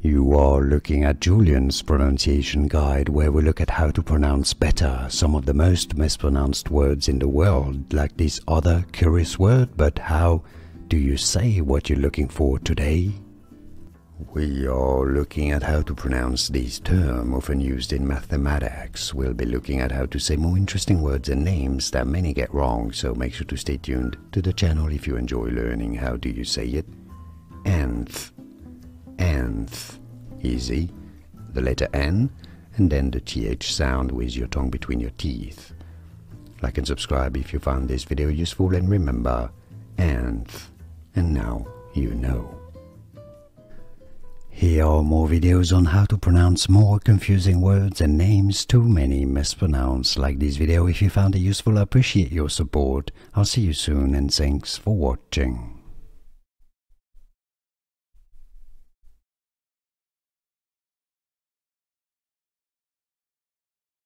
You are looking at Julian's pronunciation guide, where we look at how to pronounce better some of the most mispronounced words in the world, like this other curious word. But how do you say what you're looking for today? We are looking at how to pronounce this term, often used in mathematics. We'll be looking at how to say more interesting words and names that many get wrong, so make sure to stay tuned to the channel if you enjoy learning how do you say it. Nth. Nth. Easy. The letter N and then the TH sound with your tongue between your teeth. Like and subscribe if you found this video useful, and remember, Nth. And now you know. Here are more videos on how to pronounce more confusing words and names too many mispronounced. Like this video if you found it useful. I appreciate your support. I'll see you soon, and thanks for watching.